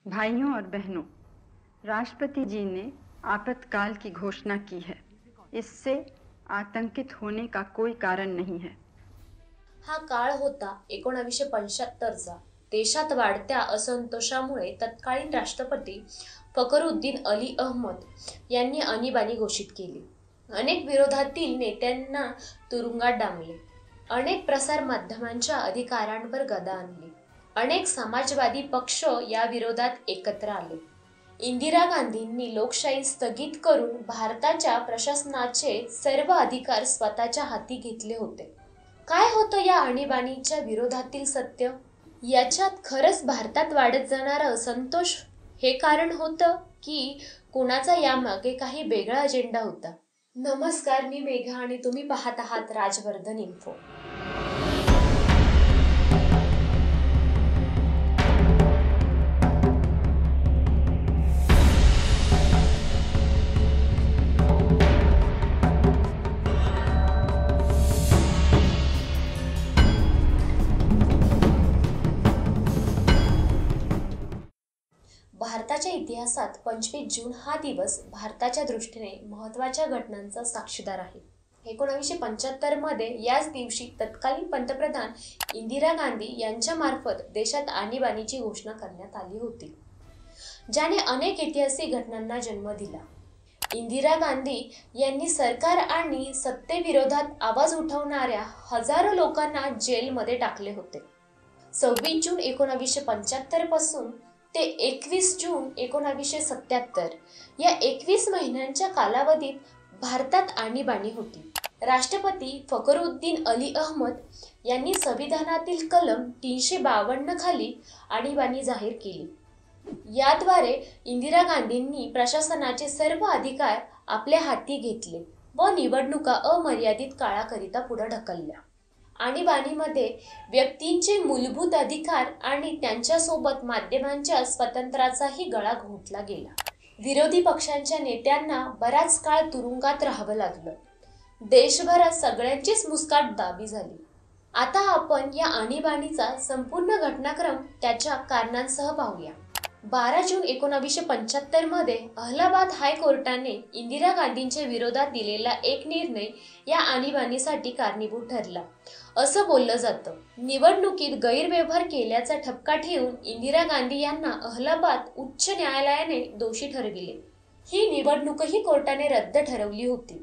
भाइयों और बहनों, राष्ट्रपति जी ने आपातकाल की घोषणा की है। इससे आतंकित होने का कोई कारण नहीं है। हा काळ होता 1975चा। देशात वाढत्या असंतोषामुळे तत्कालीन राष्ट्रपती फखरुद्दीन अली अहमद यांनी आणीबाणी घोषित केली. अनेक विरोधातील नेत्यांना तुरुंगात डांबले. अनेक प्रसार माध्यमांच्या अधिकारांवर गदा आणली. अनेक समाजवादी पक्ष या विरोधात एकत्र आले. इंदिरा गांधींनी लोकशाही स्थगित करून भारताच्या प्रशासनाचे सर्व अधिकार स्वतःच्या हाती घेतले होते. काय होतं या आणीबाणीच्या विरोधातील सत्य? याच्यात खरंच भारतात वाढत जाणारा असंतोष हे कारण होतं की कुणाचा यामागे काही वेगळा अजेंडा होता? नमस्कार, मी मेघा आणि तुम्ही पाहत आहात राजवर्धन इन्फो. भारताच्या इतिहासात 25 जून हा दिवस भारताच्या दृष्टीने महत्त्वाच्या घटनांचा साक्षीदार आहे. 1975 मध्ये याच दिवशी तत्कालीन पंतप्रधान इंदिरा गांधी यांच्या मार्फत देशात आणीबाणीची घोषणा करण्यात आली होती, ज्याने अनेक ऐतिहासिक घटनांना जन्म दिला. इंदिरा गांधी यांनी सरकार आणि सत्तेविरोधात आवाज उठवणाऱ्या हजारो लोकांना जेलमध्ये टाकले होते. 26 जून 1975 पासून ते 21 जून 1977 या 21 महिन्यांच्या कालावधीत भारतात आणीबाणी होती. राष्ट्रपती फखरुद्दीन अली अहमद यांनी संविधानातील कलम 352 खाली आणीबाणी जाहीर केली. याद्वारे इंदिरा गांधींनी प्रशासनाचे सर्व अधिकार आपल्या हाती घेतले व निवडणुका अमर्यादित काळाकरिता पुढे ढकलल्या. आणीबाणीमध्ये व्यक्तींचे मूलभूत अधिकार आणि त्यांच्यासोबत माध्यमांच्या स्वातंत्र्याचाही गळा घोटला गेला. विरोधी पक्षांच्या नेत्यांना बराच काळ तुरुंगात राहावं लागलं. देशभरात सगळ्यांचीच मुस्काट दाबी झाली. आता आपण या आणीबाणीचा संपूर्ण घटनाक्रम त्याच्या कारणांसह पाहूया. 12 जून 1975 मध्ये अलाहाबाद हायकोर्टाने इंदिरा गांधींच्या विरोधात दिलेला एक निर्णय या आणीबाणीसाठी कारणीभूत ठरला असं बोललं जातं. निवडणुकीत गैरव्यवहार केल्याचा ठपका ठेवून इंदिरा गांधी यांना अलाहाबाद उच्च न्यायालयाने दोषी ठरविले. ही निवडणूकही कोर्टाने रद्द ठरवली होती.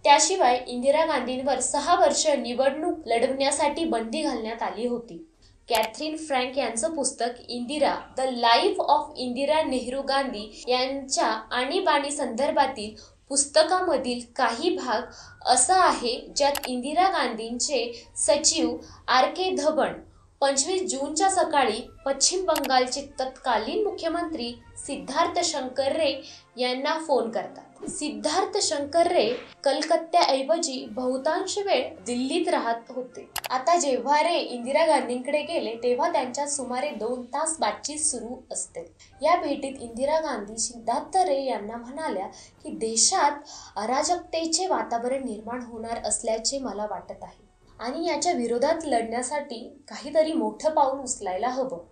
त्याशिवाय इंदिरा गांधींवर 6 वर्ष निवडणूक लढवण्यासाठी बंदी घालण्यात आली होती. कॅथरीन फ्रँक यांचं पुस्तक Indira the life of Indira Nehru Gandhi यांच्या आणीबाणी संदर्भातील पुस्तकामधील काही भाग असा आहे ज्यात इंदिरा गांधींचे सचिव R.K. धवन 25 जूनच्या सकाळी पश्चिम बंगालचे तत्कालीन मुख्यमंत्री सिद्धार्थ शंकर रे यांना फोन करतात. सिद्धार्थ शंकर रे कलकत्त्याऐवजी बहुतांश वेळ दिल्लीत राहत होते. आता जेव्हा रे इंदिरा गांधींकडे गेले तेव्हा त्यांच्यात सुमारे 2 तास बातचीत सुरू असते. या भेटीत इंदिरा गांधी सिद्धार्थ रे यांना म्हणाल्या की देशात अराजकतेचे वातावरण निर्माण होणार असल्याचे मला वाटत आहे आणि याच्या विरोधात लढण्यासाठी काहीतरी मोठं पाऊल उचलायला हवं.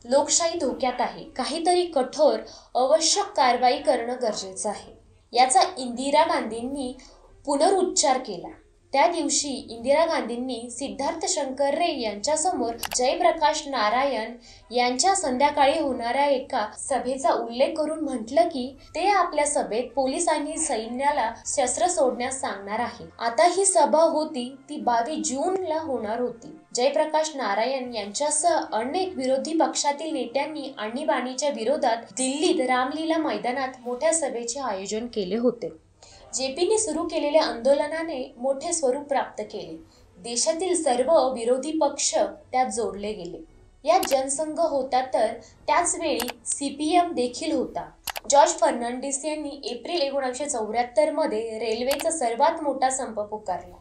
लोकशाही धोक्यात आहे. काहीतरी कठोर आवश्यक कारवाई करणं गरजेचं आहे. याचा इंदिरा गांधींनी पुनरुच्चार केला. त्या दिवशी इंदिरा गांधींनी सिद्धार्थ शंकर रे यांच्यासमोर जयप्रकाश नारायण यांच्या संध्याकाळी होणाऱ्या एका सभेचा उल्लेख करून म्हटलं की ते आपल्या सभेत पोलीस आणि सैन्याला शस्त्र सोडण्यास सांगणार आहे. आता ही सभा होती ती 22 जूनला होणार होती. जयप्रकाश नारायण यांच्यासह अनेक विरोधी पक्षातील नेत्यांनी आणीबाणीच्या विरोधात दिल्लीत रामलीला मैदानात मोठ्या सभेचे आयोजन केले होते. जेपीने सुरू केलेल्या आंदोलनाने मोठे स्वरूप प्राप्त केले. देशातील सर्व विरोधी पक्ष त्यात जोडले गेले. यात जनसंघ होता तर त्याच वेळी CPM देखील होता. जॉर्ज फर्नांडिस यांनी एप्रिल 1974 मध्ये रेल्वेचा सर्वात मोठा संप पुकारला.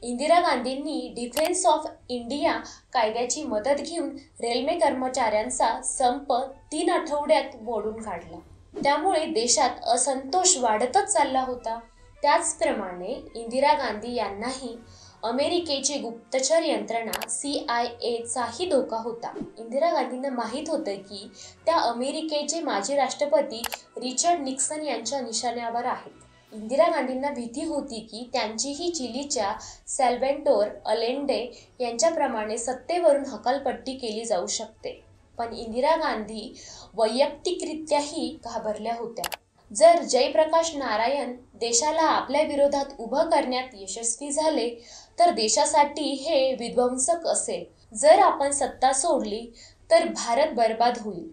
इंदिरा गांधींनी डिफेन्स ऑफ इंडिया कायद्याची मदत घेऊन रेल्वे कर्मचाऱ्यांचा संप 3 आठवड्यात मोडून काढला. त्यामुळे देशात असंतोष वाढतच चालला होता. त्याचप्रमाणे इंदिरा गांधी यांनाही अमेरिकेची गुप्तचर यंत्रणा CIA चाही धोका होता. इंदिरा गांधींना माहीत होतं की त्या अमेरिकेचे माजी राष्ट्रपती रिचर्ड निक्सन यांच्या निशाण्यावर आहेत. इंदिरा गांधींना भीती होती की त्यांचीही चिलीच्या सॅल्व्हॅडोर अलेंडे यांच्याप्रमाणे सत्तेवरून हकालपट्टी केली जाऊ शकते. पण इंदिरा गांधी वैयक्तिकरित्याही घाबरल्या होत्या. जर जयप्रकाश नारायण देशाला आपल्या विरोधात उभं करण्यात यशस्वी झाले तर देशासाठी हे विध्वंसक असेल. जर आपण सत्ता सोडली तर भारत बर्बाद होईल,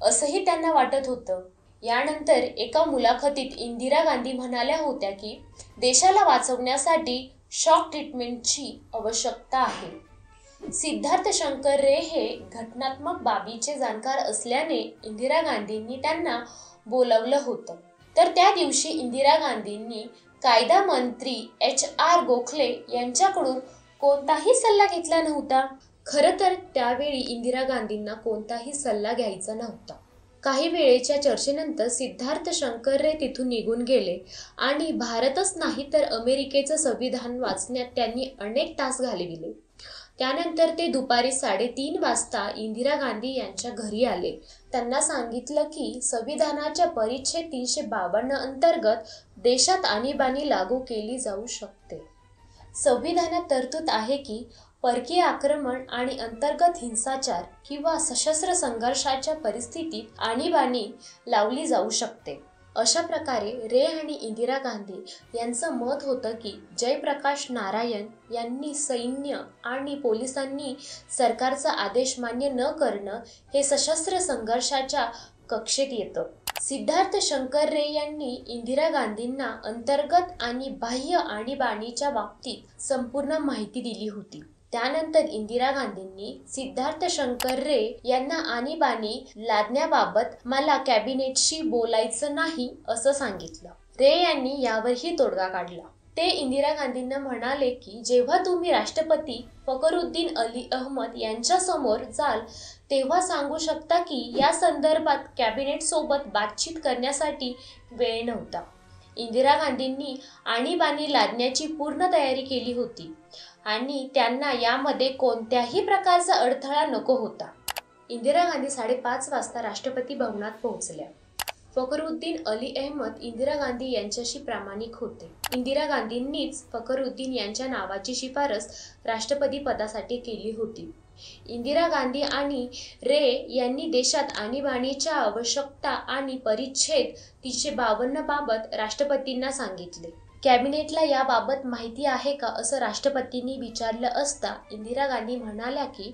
असंही त्यांना वाटत होतं. यानंतर एका मुलाखतीत इंदिरा गांधी म्हणाल्या होत्या की देशाला वाचवण्यासाठी शॉक ट्रीटमेंटची आवश्यकता आहे. सिद्धार्थ शंकर रे हे घटनात्मक बाबीचे जाणकार असल्याने इंदिरा गांधींनी त्यांना बोलावलं होतं. तर त्या दिवशी इंदिरा गांधींनी कायदा मंत्री HR गोखले यांच्याकडून कोणताही सल्ला घेतला नव्हता. खरं तर त्यावेळी इंदिरा गांधींना कोणताही सल्ला घ्यायचा नव्हता. काही वेळेच्या चर्चेनंतर सिद्धार्थ शंकर रे तिथून निघून गेले आणि भारतच नाही तर अमेरिकेचं संविधान वाचण्यात त्यांनी अनेक तास घालविले. त्यानंतर ते दुपारी 3:30 वाजता इंदिरा गांधी यांच्या घरी आले. त्यांना सांगितलं की संविधानाच्या परिच्छेद 352 अंतर्गत देशात आणीबाणी लागू केली जाऊ शकते. संविधानात तरतूद आहे की परकीय आक्रमण आणि अंतर्गत हिंसाचार किंवा सशस्त्र संघर्षाच्या परिस्थितीत आणीबाणी लावली जाऊ शकते. अशा प्रकारे रे आणि इंदिरा गांधी यांचं मत होतं की जयप्रकाश नारायण यांनी सैन्य आणि पोलिसांनी सरकारचा आदेश मान्य न करणं हे सशस्त्र संघर्षाच्या कक्षेत येतं. सिद्धार्थ शंकर रे यांनी इंदिरा गांधींना अंतर्गत आणि बाह्य आणीबाणीच्या बाबतीत संपूर्ण माहिती दिली होती. त्यानंतर इंदिरा गांधींनी सिद्धार्थ शंकर रे यांना आणीबाणी लादण्याबाबत मला कॅबिनेटशी बोलायचं नाही असं सांगितलं. रे यांनी यावरही तोडगा काढला. ते इंदिरा गांधींना म्हणाले की जेव्हा तुम्ही राष्ट्रपती फखरुद्दीन अली अहमद यांच्यासमोर जाल तेव्हा सांगू शकता की या संदर्भात कॅबिनेटसोबत बातचीत करण्यासाठी वेळ नव्हता. इंदिरा गांधींनी आणीबाणी लादण्याची पूर्ण तयारी केली होती आणि त्यांना यामध्ये कोणत्याही प्रकारचा अडथळा नको होता. इंदिरा गांधी 5:30 वाजता राष्ट्रपती भवनात पोहोचल्या. फखरुद्दीन अली अहमद इंदिरा गांधी यांच्याशी प्रामाणिक होते. इंदिरा गांधींनीच फखरुद्दीन यांच्या नावाची शिफारस राष्ट्रपती पदासाठी केली होती. इंदिरा गांधी आणि रे यांनी देशात आणीबाणीच्या आवश्यकता आणि परिच्छेद 352 बाबत राष्ट्रपतींना सांगितले. कॅबिनेटला याबाबत माहिती आहे का असं राष्ट्रपतींनी विचारलं असता इंदिरा गांधी म्हणाल्या की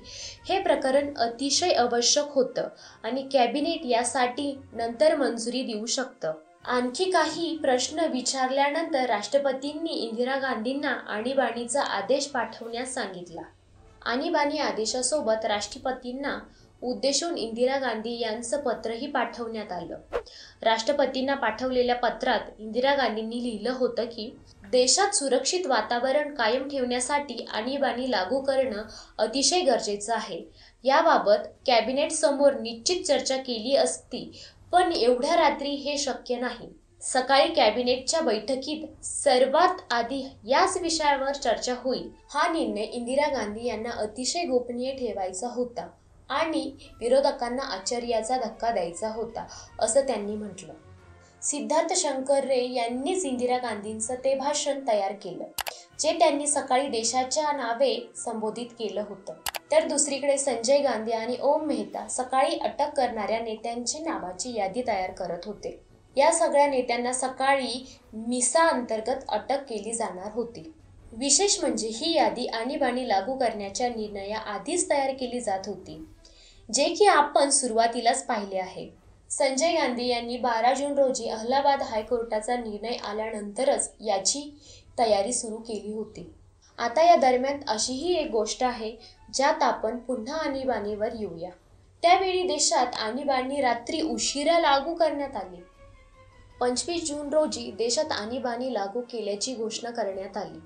हे प्रकरण अतिशय आवश्यक होतं आणि कॅबिनेट यासाठी नंतर मंजुरी देऊ शकतं. आणखी काही प्रश्न विचारल्यानंतर राष्ट्रपतींनी इंदिरा गांधींना आणीबाणीचा आदेश पाठवण्यास सांगितला. आणीबाणी आदेशासोबत राष्ट्रपतींना उद्देशून इंदिरा गांधी यांचं पत्रही पाठवण्यात आलं. राष्ट्रपतींना पाठवलेल्या पत्रात इंदिरा गांधींनी लिहिलं होतं की देशात सुरक्षित वातावरण कायम ठेवण्यासाठी आणीबाणी लागू करणं अतिशय गरजेचं आहे. याबाबत कॅबिनेट समोर निश्चित चर्चा केली असती, पण एवढ्या रात्री हे शक्य नाही. सकाळी कॅबिनेटच्या बैठकीत सर्वात आधी याच विषयावर चर्चा होईल. हा निर्णय इंदिरा गांधी यांना अतिशय गोपनीय ठेवायचा होता आणि विरोधकांना आश्चर्याचा धक्का द्यायचा होता असं त्यांनी म्हटलं. सिद्धार्थ शंकर रे यांनीच इंदिरा गांधींचं ते भाषण तयार केलं जे त्यांनी सकाळी देशाच्या नावे संबोधित केलं होतं. तर दुसरीकडे संजय गांधी आणि ओम मेहता सकाळी अटक करणाऱ्या नेत्यांची नावाची यादी तयार करत होते. या सगळ्या नेत्यांना सकाळी मिसा अंतर्गत अटक केली जाणार होती. विशेष म्हणजे ही यादी आणीबाणी लागू करण्याच्या निर्णयाआधीच तयार केली जात होती, जे की आपण सुरुवातीलाच पाहिले आहे. संजय गांधी यांनी 12 जून रोजी अलाहाबाद हायकोर्टाचा निर्णय आल्यानंतरच याची तयारी सुरू केली होती. आता या दरम्यान अशीही एक गोष्ट आहे ज्यात आपण पुन्हा आणीबाणीवर येऊया. त्यावेळी देशात आणीबाणी रात्री उशिरा लागू करण्यात आली. 25 जून रोजी देशात आणीबाणी लागू केल्याची घोषणा करण्यात आली.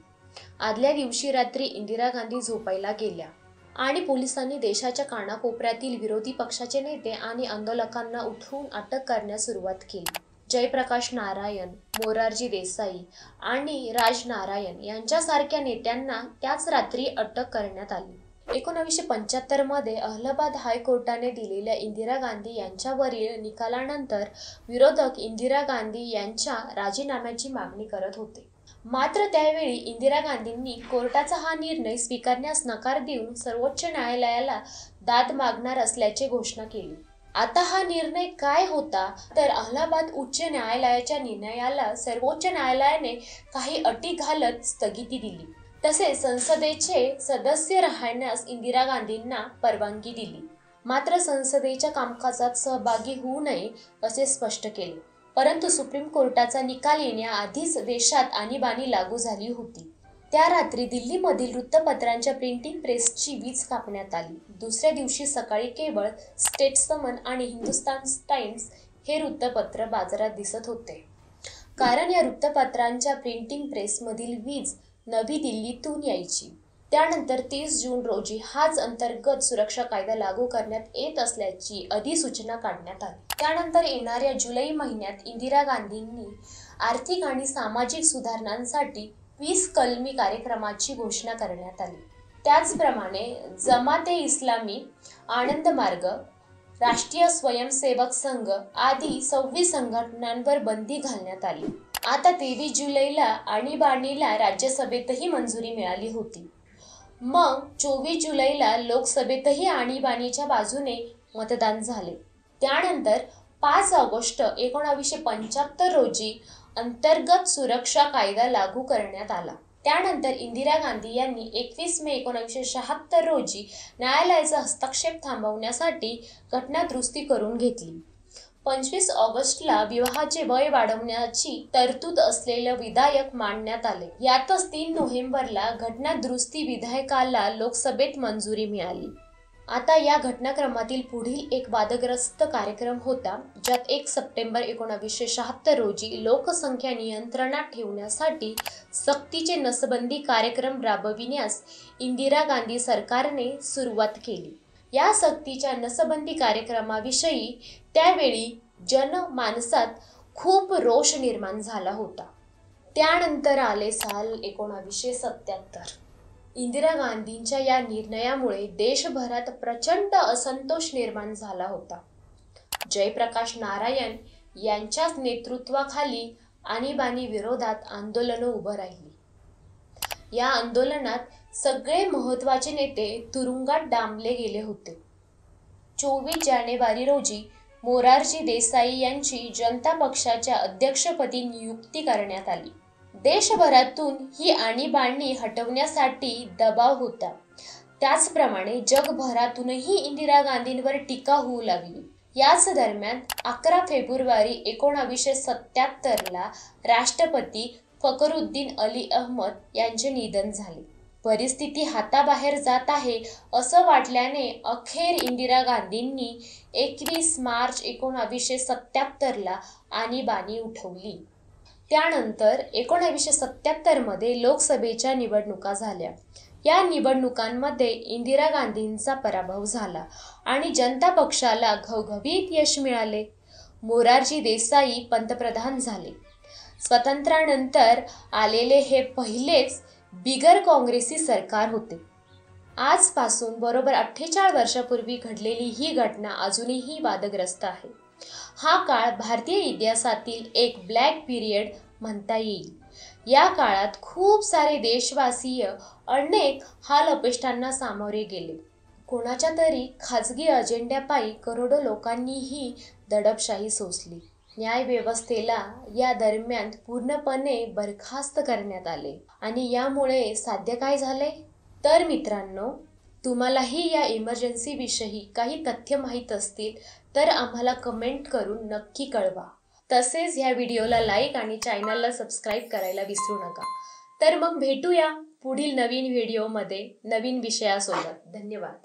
आदल्या दिवशी रात्री इंदिरा गांधी झोपायला गेल्या आणि पोलिसांनी देशाच्या कानाकोपऱ्यातील विरोधी पक्षाचे नेते आणि आंदोलकांना उठवून अटक करण्यास सुरुवात केली. जयप्रकाश नारायण, मोरारजी देसाई आणि राज नारायण यांच्यासारख्या नेत्यांना त्याच रात्री अटक करण्यात आली. 1975 मध्ये अलाहाबाद हायकोर्टाने दिलेल्या इंदिरा गांधी यांच्यावरील निकालानंतर विरोधक इंदिरा गांधी यांच्या राजीनाम्याची मागणी करत होते. मात्र त्यावेळी इंदिरा गांधींनी कोर्टाचा हा निर्णय स्वीकारण्यास नकार देऊन सर्वोच्च न्यायालयाला दाद मागणार असल्याची घोषणा केली. आता हा निर्णय काय होता तर अलाहाबाद उच्च न्यायालयाच्या निर्णयाला सर्वोच्च न्यायालयाने काही अटी घालत स्थगिती दिली. तसेच संसदेचे सदस्य राहण्यास इंदिरा गांधींना परवानगी दिली. मात्र संसदेच्या कामकाजात सहभागी होऊ नये असे स्पष्ट केले. परंतु सुप्रीम कोर्टाचा निकाल येण्याआधीच देशात आणीबाणी लागू झाली होती. त्या रात्री दिल्लीमधील वृत्तपत्रांच्या प्रिंटिंग प्रेसची वीज कापण्यात आली. दुसऱ्या दिवशी सकाळी केवळ स्टेट्समन आणि हिंदुस्तान टाइम्स हे वृत्तपत्र बाजारात दिसत होते. कारण या वृत्तपत्रांच्या प्रिंटिंग प्रेसमधील वीज नवी दिल्लीतून यायची. त्यानंतर 30 जून रोजी हाच अंतर्गत सुरक्षा कायदा लागू करण्यात येत असल्याची अधिसूचना काढण्यात आली. त्यानंतर येणाऱ्या जुलै महिन्यात इंदिरा गांधींनी आर्थिक आणि सामाजिक सुधारणांसाठी 20 कलमी कार्यक्रमाची घोषणा करण्यात आली. त्याचप्रमाणे जमाते इस्लामी, आनंद मार्ग, राष्ट्रीय स्वयंसेवक संघ आदी 26 संघटनांवर बंदी घालण्यात आली. आता 23 जुलैला आणीबाणीला राज्यसभेतही मंजुरी मिळाली होती. मग 24 जुलैला लोकसभेतही आणीबाणीच्या बाजूने मतदान झाले. त्यानंतर 5 ऑगस्ट 1975 रोजी अंतर्गत सुरक्षा कायदा लागू करण्यात आला. त्यानंतर इंदिरा गांधी यांनी 21 मे 1976 रोजी न्यायालयाचा हस्तक्षेप थांबवण्यासाठी घटनादुरुस्ती करून घेतली. 25 ऑगस्टला विवाहाचे वय वाढवण्याची तरतूद असलेले विधेयक मांडण्यात आले. यातच 3 नोव्हेंबरला घटनादुरुस्ती विधेयकाला लोकसभेत मंजुरी मिळाली. आता या घटनाक्रमातील पुढील एक वादग्रस्त कार्यक्रम होता, ज्यात 1 सप्टेंबर 1976 रोजी लोकसंख्या नियंत्रणात ठेवण्यासाठी सक्तीचे नसबंदी कार्यक्रम राबविण्यास इंदिरा गांधी सरकारने सुरुवात केली. या सक्तीच्या नसबंदी कार्यक्रमाविषयी त्यावेळी जनमानसात खूप रोष निर्माण झाला होता. त्यानंतर आले साल 1977. इंदिरा गांधींच्या या निर्णयामुळे देशभरात प्रचंड असंतोष निर्माण झाला होता. जयप्रकाश नारायण यांच्या नेतृत्वाखाली आणीबाणी विरोधात आंदोलनं उभं राहिली. या आंदोलनात सगळे महत्त्वाचे नेते तुरुंगात डांबले गेले होते. 24 जानेवारी रोजी मोरारजी देसाई यांची जनता पक्षाच्या अध्यक्षपदी नियुक्ती करण्यात आली. देशभरातून ही आणीबाणी हटवण्यासाठी दबाव होता. त्याचप्रमाणे जगभरातूनही इंदिरा गांधींवर टीका होऊ लागली. याच दरम्यान 11 फेब्रुवारी 1977 ला राष्ट्रपती फखरुद्दीन अली अहमद यांचे निधन झाले. परिस्थिती हाताबाहेर जात आहे असं वाटल्याने अखेर इंदिरा गांधींनी 21 मार्च 1977 ला आणीबाणी उठवली. त्यानंतर 1977 मध्ये लोकसभेच्या निवडणुका झाल्या. या निवडणुकांमध्ये इंदिरा गांधींचा पराभव झाला आणि जनता पक्षाला घवघवीत यश मिळाले. मोरारजी देसाई पंतप्रधान झाले. स्वातंत्र्यानंतर आलेले हे पहिलेच बिगर काँग्रेसी सरकार होते. आजपासून बरोबर 48 वर्षापूर्वी घडलेली ही घटना अजूनही वादग्रस्त आहे. हा काळ भारतीय इतिहासातील एक ब्लॅक पिरियड म्हणता येईल. या काळात खूप सारे देशवासीय अनेक हाल अपेष्टांना सामोरे गेले. कोणाच्या तरी खाजगी अजेंड्यापायी करोडो लोकांनीही दडपशाही सोसली. न्यायव्यवस्थेला या दरम्यान पूर्णपणे बरखास्त करण्यात आले. आणि यामुळे साध्य काय झाले? तर मित्रांनो, तुम्हालाही या इमर्जन्सी विषयी काही तथ्य माहीत असतील तर आम्हाला कमेंट करून नक्की कळवा. तसेच ह्या व्हिडिओला लाईक आणि चॅनलला सबस्क्राईब करायला विसरू नका. तर मग भेटूया पुढील नवीन व्हिडिओमध्ये नवीन विषयासोबत. धन्यवाद.